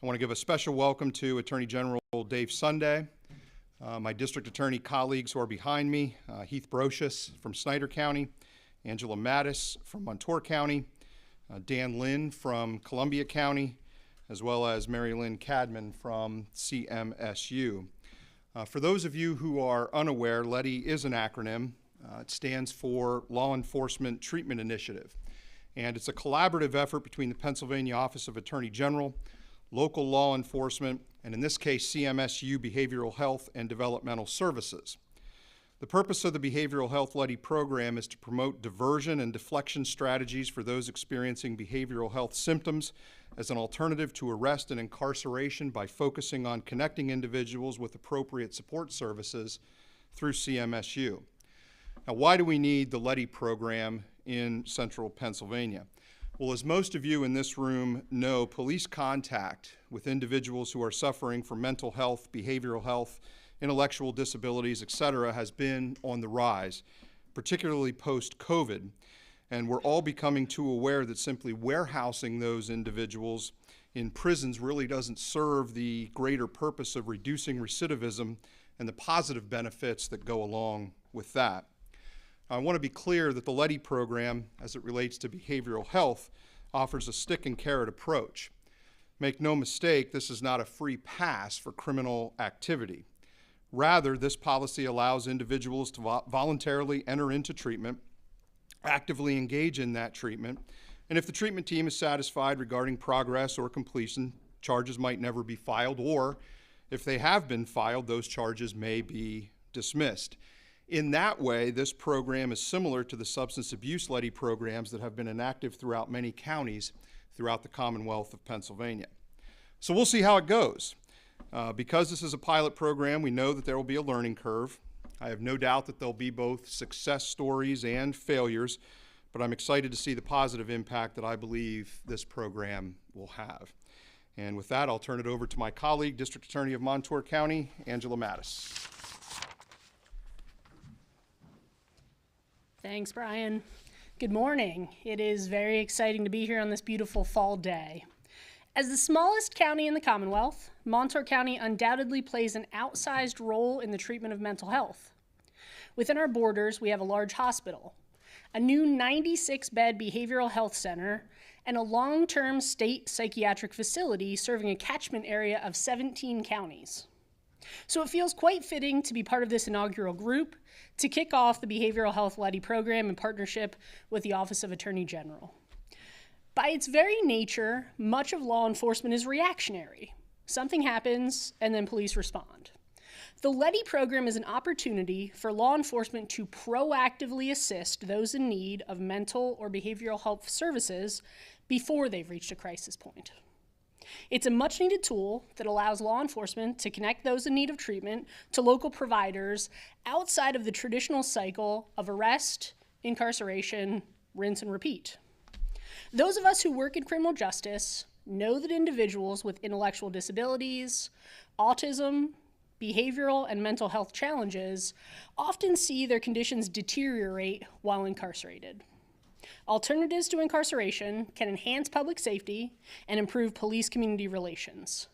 I want to give a special welcome to Attorney General Dave Sunday, my district attorney colleagues who are behind me, Heath Brocious from Snyder County, Angela Mattis from Montour County, Dan Lynn from Columbia County, as well as Mary Lynn Cadman from CMSU. For those of you who are unaware, LETI is an acronym. It stands for Law Enforcement Treatment Initiative, and it's a collaborative effort between the Pennsylvania Office of Attorney General, local law enforcement, and in this case, CMSU Behavioral Health and Developmental Services. The purpose of the Behavioral Health LETI program is to promote diversion and deflection strategies for those experiencing behavioral health symptoms as an alternative to arrest and incarceration by focusing on connecting individuals with appropriate support services through CMSU. Now, why do we need the LETI program in central Pennsylvania? Well, as most of you in this room know, police contact with individuals who are suffering from mental health, behavioral health, intellectual disabilities, etc., has been on the rise, particularly post-COVID. And we're all becoming too aware that simply warehousing those individuals in prisons really doesn't serve the greater purpose of reducing recidivism and the positive benefits that go along with that. I want to be clear that the LETI program, as it relates to behavioral health, offers a stick and carrot approach. Make no mistake, this is not a free pass for criminal activity. Rather, this policy allows individuals to voluntarily enter into treatment, actively engage in that treatment, and if the treatment team is satisfied regarding progress or completion, charges might never be filed, or if they have been filed, those charges may be dismissed. In that way, this program is similar to the substance abuse LETI programs that have been inactive throughout many counties throughout the Commonwealth of Pennsylvania. So we'll see how it goes. Because this is a pilot program, we know that there will be a learning curve. I have no doubt that there'll be both success stories and failures, but I'm excited to see the positive impact that I believe this program will have. And with that, I'll turn it over to my colleague, District Attorney of Montour County, Angela Mattis. Thanks, Brian. Good morning. It is very exciting to be here on this beautiful fall day. As the smallest county in the Commonwealth, Montour County undoubtedly plays an outsized role in the treatment of mental health. Within our borders, we have a large hospital, a new 96-bed behavioral health center, and a long-term state psychiatric facility serving a catchment area of 17 counties. So it feels quite fitting to be part of this inaugural group to kick off the Behavioral Health LETI program in partnership with the Office of Attorney General. By its very nature, much of law enforcement is reactionary. Something happens, and then police respond. The LETI program is an opportunity for law enforcement to proactively assist those in need of mental or behavioral health services before they've reached a crisis point. It's a much-needed tool that allows law enforcement to connect those in need of treatment to local providers outside of the traditional cycle of arrest, incarceration, rinse and repeat. Those of us who work in criminal justice know that individuals with intellectual disabilities, autism, behavioral and mental health challenges often see their conditions deteriorate while incarcerated. Alternatives to incarceration can enhance public safety and improve police-community relations.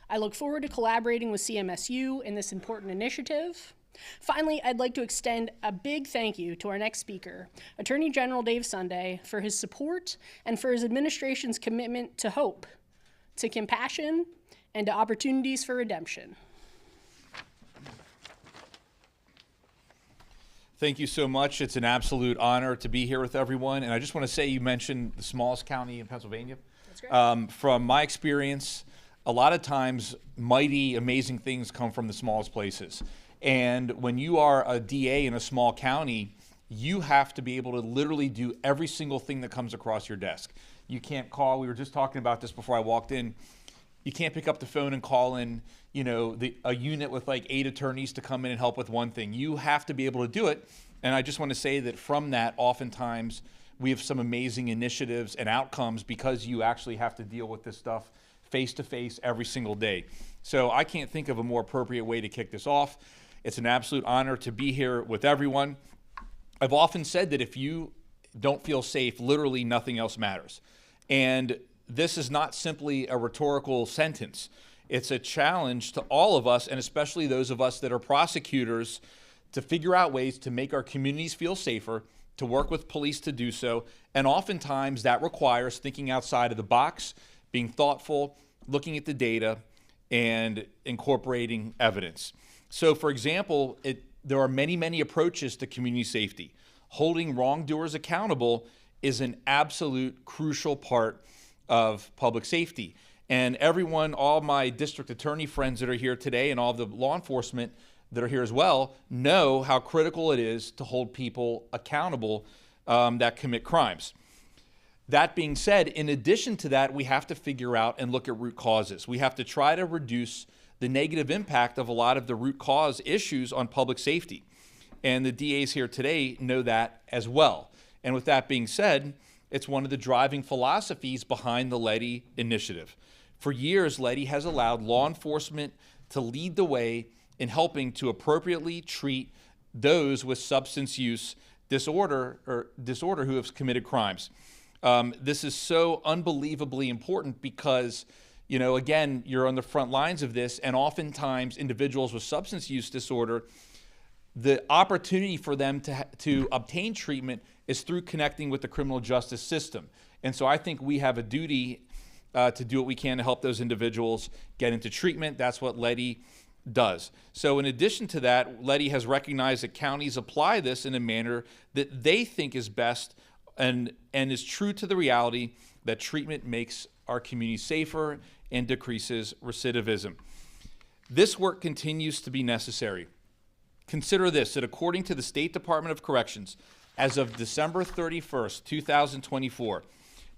I look forward to collaborating with CMSU in this important initiative. Finally, I'd like to extend a big thank you to our next speaker, Attorney General Dave Sunday, for his support and for his administration's commitment to hope, to compassion, and to opportunities for redemption. Thank you so much. It's an absolute honor to be here with everyone. And I just want to say, you mentioned the smallest county in Pennsylvania. That's great. From my experience, a lot of times mighty, amazing things come from the smallest places. And when you are a DA in a small county, you have to be able to literally do every single thing that comes across your desk. You can't call, we were just talking about this before I walked in, you can't pick up the phone and call in, a unit with like 8 attorneys to come in and help with one thing. You have to be able to do it. And I just want to say that from that, oftentimes we have some amazing initiatives and outcomes because you actually have to deal with this stuff face to face every single day. So I can't think of a more appropriate way to kick this off. It's an absolute honor to be here with everyone. I've often said that if you don't feel safe, literally nothing else matters. And this is not simply a rhetorical sentence. It's a challenge to all of us, and especially those of us that are prosecutors, to figure out ways to make our communities feel safer, to work with police to do so. And oftentimes that requires thinking outside of the box, being thoughtful, looking at the data, and incorporating evidence. So for example, there are many, many approaches to community safety. Holding wrongdoers accountable is an absolute crucial part of public safety. And everyone, all my district attorney friends that are here today and all the law enforcement that are here as well, know how critical it is to hold people accountable that commit crimes. That being said, in addition to that, we have to figure out and look at root causes. We have to try to reduce the negative impact of a lot of the root cause issues on public safety. And the DAs here today know that as well. And with that being said, it's one of the driving philosophies behind the LETI initiative. For years, LETI has allowed law enforcement to lead the way in helping to appropriately treat those with substance use disorder who have committed crimes. This is so unbelievably important because, again, you're on the front lines of this, and oftentimes individuals with substance use disorder, the opportunity for them to obtain treatment is through connecting with the criminal justice system. And so I think we have a duty to do what we can to help those individuals get into treatment. That's what LETI does. So in addition to that, LETI has recognized that counties apply this in a manner that they think is best and is true to the reality that treatment makes our community safer and decreases recidivism. This work continues to be necessary. Consider this, that according to the State Department of Corrections, as of December 31st, 2024,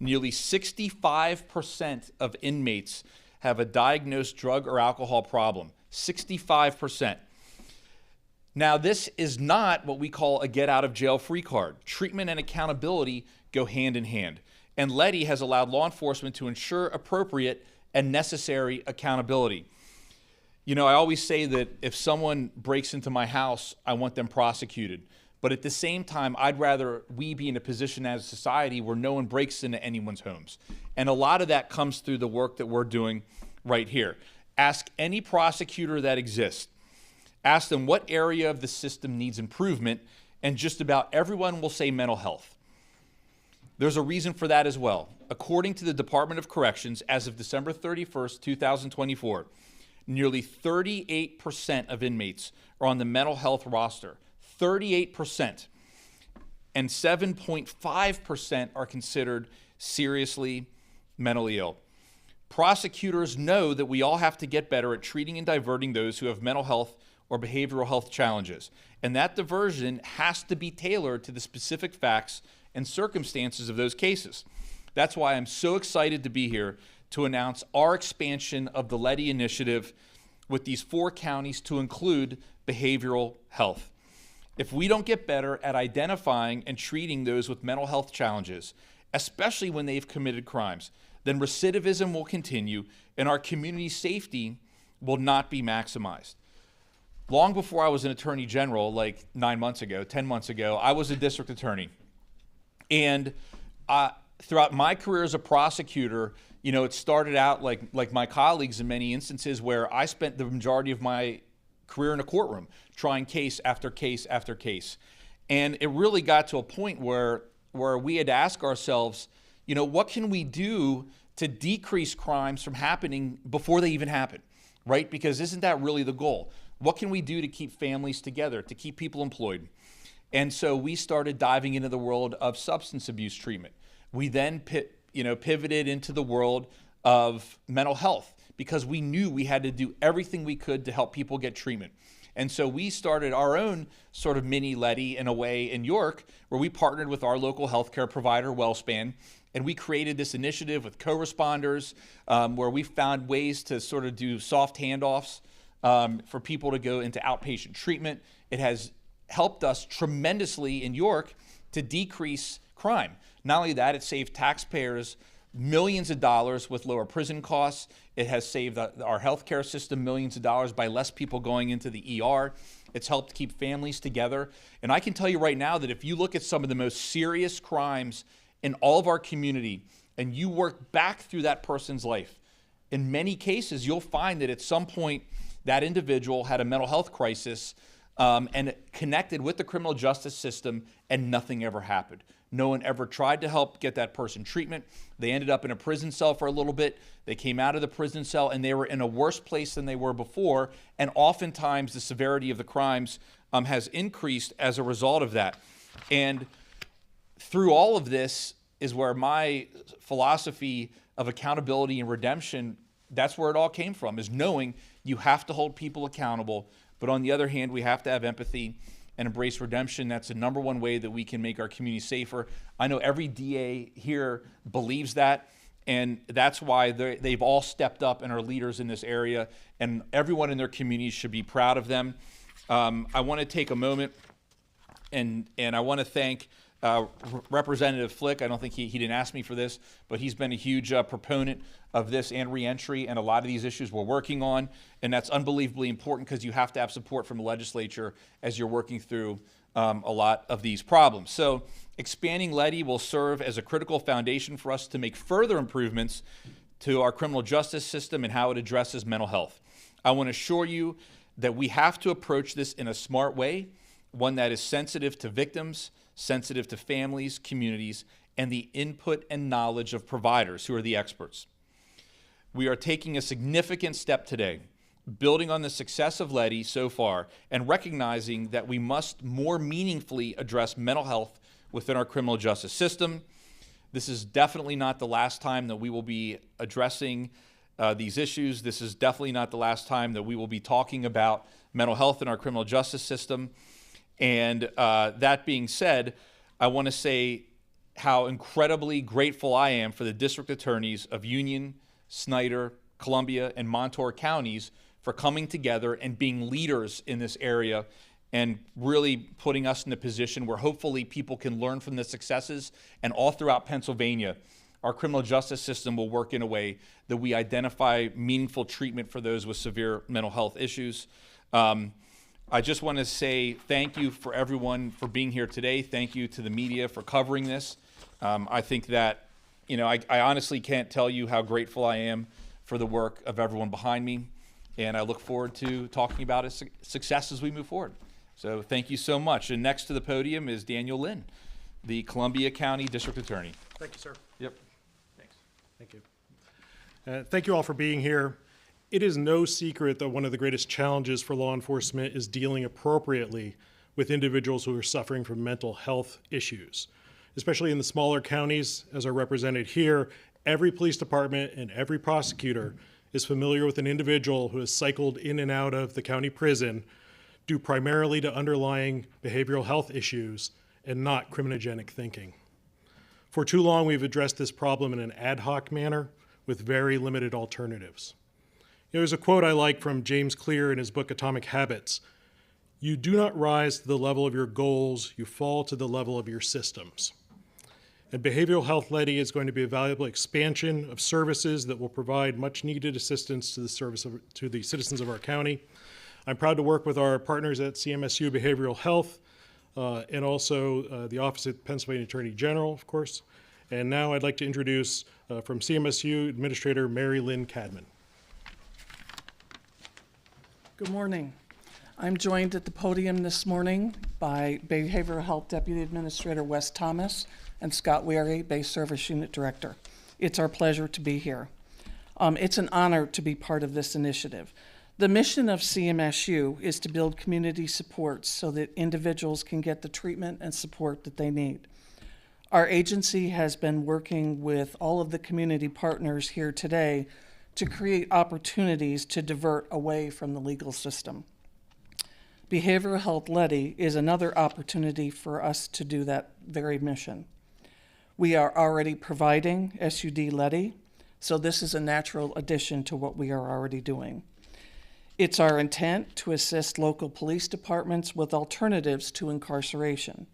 nearly 65% of inmates have a diagnosed drug or alcohol problem. 65%. Now, this is not what we call a get out of jail free card. Treatment and accountability go hand in hand. And LETI has allowed law enforcement to ensure appropriate and necessary accountability. I always say that if someone breaks into my house, I want them prosecuted. But at the same time, I'd rather we be in a position as a society where no one breaks into anyone's homes. And a lot of that comes through the work that we're doing right here. Ask any prosecutor that exists. Ask them what area of the system needs improvement, and just about everyone will say mental health. There's a reason for that as well. According to the Department of Corrections, as of December 31st, 2024, nearly 38% of inmates are on the mental health roster. 38%. And 7.5% are considered seriously mentally ill. Prosecutors know that we all have to get better at treating and diverting those who have mental health or behavioral health challenges. And that diversion has to be tailored to the specific facts and circumstances of those cases. That's why I'm so excited to be here to announce our expansion of the LETI initiative with these 4 counties to include behavioral health. If we don't get better at identifying and treating those with mental health challenges, especially when they've committed crimes, then recidivism will continue and our community safety will not be maximized. Long before I was an attorney general, like 10 months ago, I was a district attorney. And throughout my career as a prosecutor, it started out like my colleagues in many instances where I spent the majority of my career in a courtroom trying case after case after case. And it really got to a point where we had to ask ourselves, what can we do to decrease crimes from happening before they even happen, right? Because isn't that really the goal? What can we do to keep families together, to keep people employed? And so we started diving into the world of substance abuse treatment. We then pivoted into the world of mental health because we knew we had to do everything we could to help people get treatment. And so we started our own sort of mini LETI in a way in York, where we partnered with our local healthcare provider, WellSpan, and we created this initiative with co-responders where we found ways to sort of do soft handoffs for people to go into outpatient treatment. It has helped us tremendously in York to decrease crime. Not only that, it saved taxpayers millions of dollars with lower prison costs. It has saved our healthcare system millions of dollars by less people going into the ER. It's helped keep families together. And I can tell you right now that if you look at some of the most serious crimes in all of our community, and you work back through that person's life, in many cases, you'll find that at some point that individual had a mental health crisis and connected with the criminal justice system, and nothing ever happened. No one ever tried to help get that person treatment. They ended up in a prison cell for a little bit. They came out of the prison cell and they were in a worse place than they were before. And oftentimes the severity of the crimes has increased as a result of that. And through all of this is where my philosophy of accountability and redemption, that's where it all came from, is knowing you have to hold people accountable. But on the other hand, we have to have empathy and embrace redemption. That's the number one way that we can make our community safer. I know every DA here believes that, and that's why they've all stepped up and are leaders in this area, and everyone in their communities should be proud of them. I want to take a moment and I want to thank Representative Flick. I don't think he didn't ask me for this, but he's been a huge proponent of this and reentry and a lot of these issues we're working on. And that's unbelievably important because you have to have support from the legislature as you're working through a lot of these problems. So expanding LETI will serve as a critical foundation for us to make further improvements to our criminal justice system and how it addresses mental health. I want to assure you that we have to approach this in a smart way, one that is sensitive to victims, sensitive to families, communities, and the input and knowledge of providers who are the experts. We are taking a significant step today, building on the success of LETI so far and recognizing that we must more meaningfully address mental health within our criminal justice system. This is definitely not the last time that we will be addressing these issues. This is definitely not the last time that we will be talking about mental health in our criminal justice system. And that being said, I want to say how incredibly grateful I am for the district attorneys of Union, Snyder, Columbia, and Montour counties for coming together and being leaders in this area and really putting us in a position where hopefully people can learn from the successes. And all throughout Pennsylvania, our criminal justice system will work in a way that we identify meaningful treatment for those with severe mental health issues. I just want to say thank you for everyone for being here today. Thank you to the media for covering this. I think that, I honestly can't tell you how grateful I am for the work of everyone behind me. And I look forward to talking about its success as we move forward. So thank you so much. And next to the podium is Daniel Lynn, the Columbia County District Attorney. Thank you, sir. Yep. Thanks. Thank you. Thank you all for being here. It is no secret that one of the greatest challenges for law enforcement is dealing appropriately with individuals who are suffering from mental health issues. Especially in the smaller counties, as are represented here, every police department and every prosecutor is familiar with an individual who has cycled in and out of the county prison due primarily to underlying behavioral health issues and not criminogenic thinking. For too long, we've addressed this problem in an ad hoc manner with very limited alternatives. There's a quote I like from James Clear in his book Atomic Habits. "You do not rise to the level of your goals, you fall to the level of your systems." And behavioral health LETI is going to be a valuable expansion of services that will provide much needed assistance to the citizens of our county. I'm proud to work with our partners at CMSU Behavioral Health and also the Office of Pennsylvania Attorney General, of course. And now I'd like to introduce from CMSU Administrator Mary Lynn Cadman. Good morning. I'm joined at the podium this morning by Behavioral Health Deputy Administrator Wes Thomas and Scott Weary, Base Service Unit Director. It's our pleasure to be here. It's an honor to be part of this initiative. The mission of CMSU is to build community supports so that individuals can get the treatment and support that they need. Our agency has been working with all of the community partners here today to create opportunities to divert away from the legal system. Behavioral Health LETI is another opportunity for us to do that very mission. We are already providing SUD LETI, so this is a natural addition to what we are already doing. It's our intent to assist local police departments with alternatives to incarceration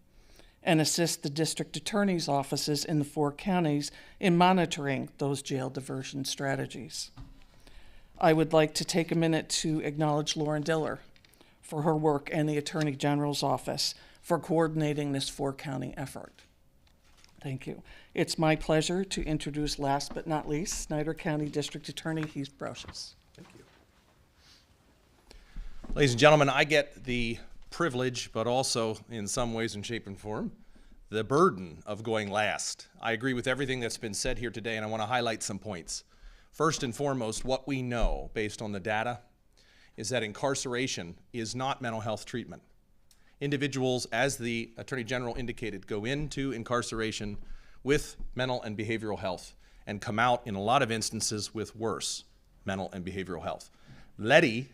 and assist the district attorney's offices in the 4 counties in monitoring those jail diversion strategies. I would like to take a minute to acknowledge Lauren Diller for her work and the Attorney General's office for coordinating this 4-county effort. Thank you. It's my pleasure to introduce, last but not least, Snyder County District Attorney Heath Brocious. Ladies and gentlemen, I get the privilege, but also in some ways and shape and form, the burden of going last. I agree with everything that's been said here today, and I want to highlight some points. First and foremost, what we know based on the data is that incarceration is not mental health treatment. Individuals, as the Attorney General indicated, go into incarceration with mental and behavioral health and come out in a lot of instances with worse mental and behavioral health. LETI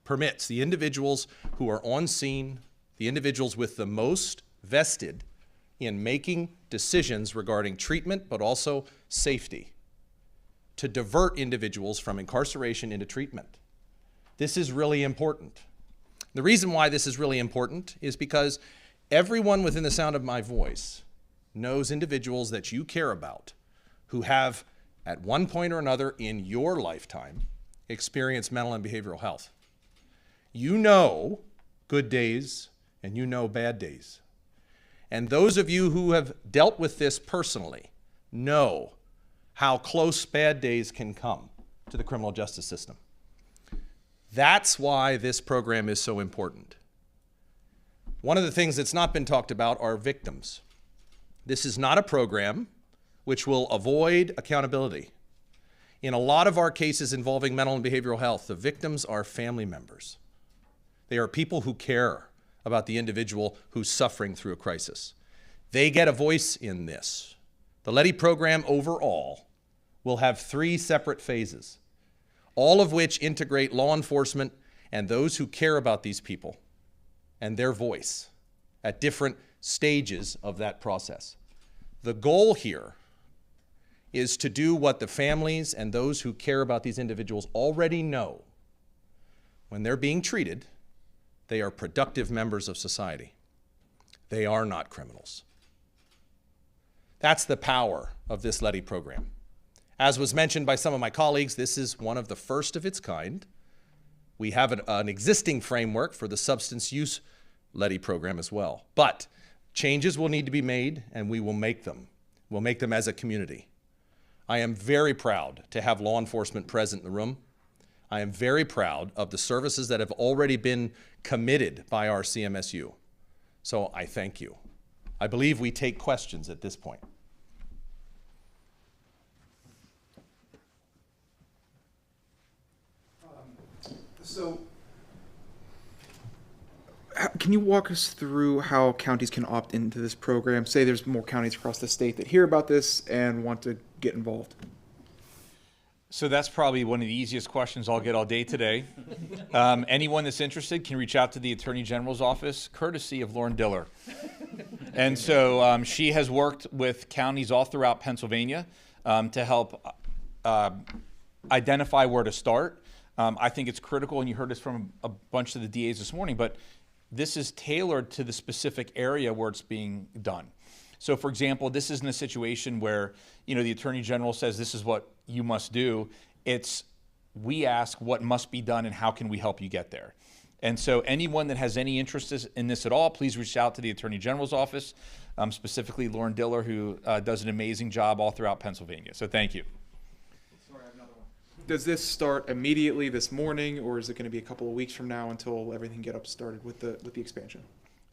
permits the individuals who are on scene, the individuals with the most vested in making decisions regarding treatment, but also safety, to divert individuals from incarceration into treatment. This is really important. The reason why this is really important is because everyone within the sound of my voice knows individuals that you care about who have, at one point or another in your lifetime, experienced mental and behavioral health. You know good days and you know bad days. And those of you who have dealt with this personally know how close bad days can come to the criminal justice system. That's why this program is so important. One of the things that's not been talked about are victims. This is not a program which will avoid accountability. In a lot of our cases involving mental and behavioral health, the victims are family members. They are people who care about the individual who's suffering through a crisis. They get a voice in this. The LETI program overall will have 3 separate phases, all of which integrate law enforcement and those who care about these people and their voice at different stages of that process. The goal here is to do what the families and those who care about these individuals already know. When they're being treated, they are productive members of society. They are not criminals. That's the power of this LETI program. As was mentioned by some of my colleagues, this is one of the first of its kind. We have an existing framework for the substance use LETI program as well. But changes will need to be made, and we will make them. We'll make them as a community. I am very proud to have law enforcement present in the room. I am very proud of the services that have already been committed by our CMSU. So I thank you. I believe we take questions at this point. So, can you walk us through how counties can opt into this program? Say there's more counties across the state that hear about this and want to get involved. So that's probably one of the easiest questions I'll get all day today. Anyone that's interested can reach out to the Attorney General's office, courtesy of Lauren Diller. And so she has worked with counties all throughout Pennsylvania to help identify where to start. I think it's critical, and you heard this from a bunch of the DAs this morning, but this is tailored to the specific area where it's being done. So, for example, this isn't a situation where, the Attorney General says this is what you must do. It's we ask what must be done and how can we help you get there. And so anyone that has any interest in this at all, please reach out to the Attorney General's office, specifically Lauren Diller, who does an amazing job all throughout Pennsylvania. So thank you. Sorry, I have another one. Does this start immediately this morning, or is it going to be a couple of weeks from now until everything gets up started with the expansion?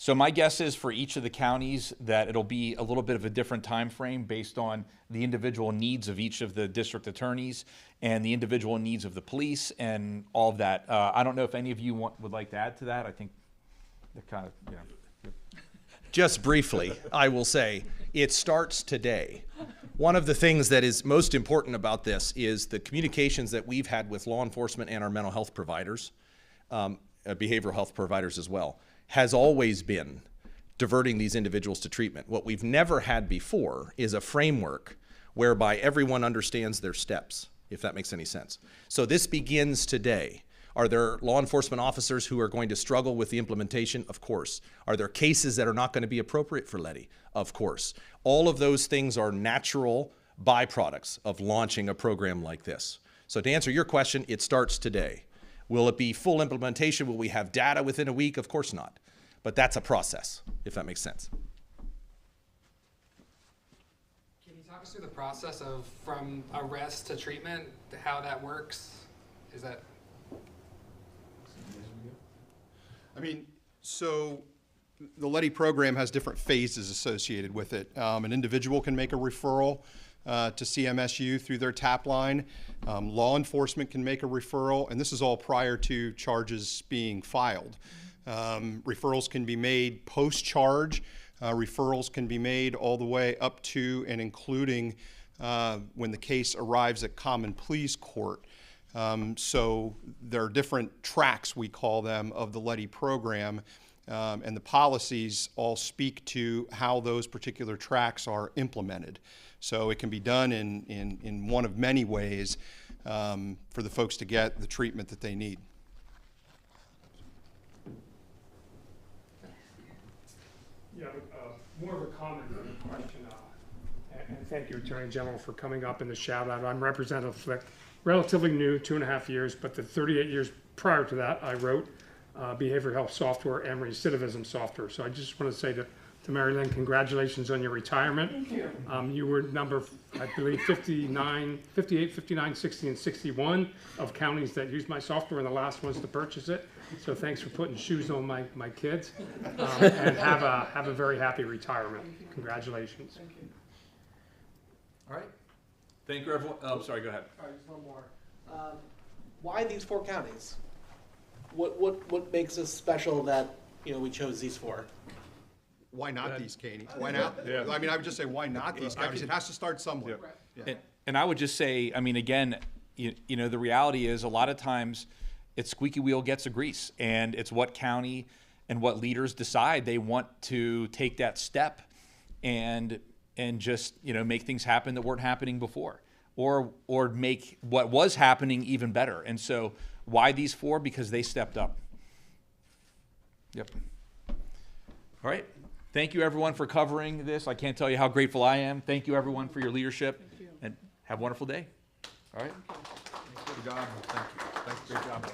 So my guess is for each of the counties that it'll be a little bit of a different time frame based on the individual needs of each of the district attorneys and the individual needs of the police and all of that. I don't know if any of you would like to add to that. I think that kind of, Just briefly, I will say it starts today. One of the things that is most important about this is the communications that we've had with law enforcement and our mental health providers, behavioral health providers as well, has always been diverting these individuals to treatment. What we've never had before is a framework whereby everyone understands their steps, if that makes any sense. So this begins today. Are there law enforcement officers who are going to struggle with the implementation? Of course. Are there cases that are not going to be appropriate for LETI? Of course. All of those things are natural byproducts of launching a program like this. So to answer your question, it starts today. Will it be full implementation? Will we have data within a week? Of course not. But that's a process, if that makes sense. Walk us through the process of from arrest to treatment, how that works. Is that? I mean, so the LETI program has different phases associated with it. An individual can make a referral to CMSU through their TAP line. Law enforcement can make a referral, and this is all prior to charges being filed. Referrals can be made post-charge. Referrals can be made all the way up to and including when the case arrives at common pleas court. So there are different tracks, we call them, of the LETI program, and the policies all speak to how those particular tracks are implemented. So it can be done in one of many ways for the folks to get the treatment that they need. Yeah, more of a comment than a question. And thank you, Attorney General, for coming up in the shout out. I'm Representative Flick, relatively new, 2.5 years, but the 38 years prior to that, I wrote behavioral health software and recidivism software. So I just want to say to Mary Lynn, congratulations on your retirement. Thank you. You were number, I believe, 58, 59, 60, and 61 of counties that used my software, and the last ones to purchase it. So thanks for putting shoes on my kids, and have a very happy retirement. Congratulations. Thank you. All right. Thank you, everyone. Oh, sorry, go ahead. All right, just one more. Why these 4 counties? What makes us special that we chose these 4? Why not these counties? Why not? Yeah. I mean, I would just say, why not these counties? It has to start somewhere. Yeah. And I would just say, I mean, again, you know, the reality is a lot of times it's squeaky wheel gets the grease, and it's what county and what leaders decide they want to take that step and just, you know, make things happen that weren't happening before, or make what was happening even better. And so why these 4? Because they stepped up. Yep. All right. Thank you, everyone, for covering this. I can't tell you how grateful I am. Thank you, everyone, for your leadership. And have a wonderful day. All right. Good job. Thank you. Thanks. Great job.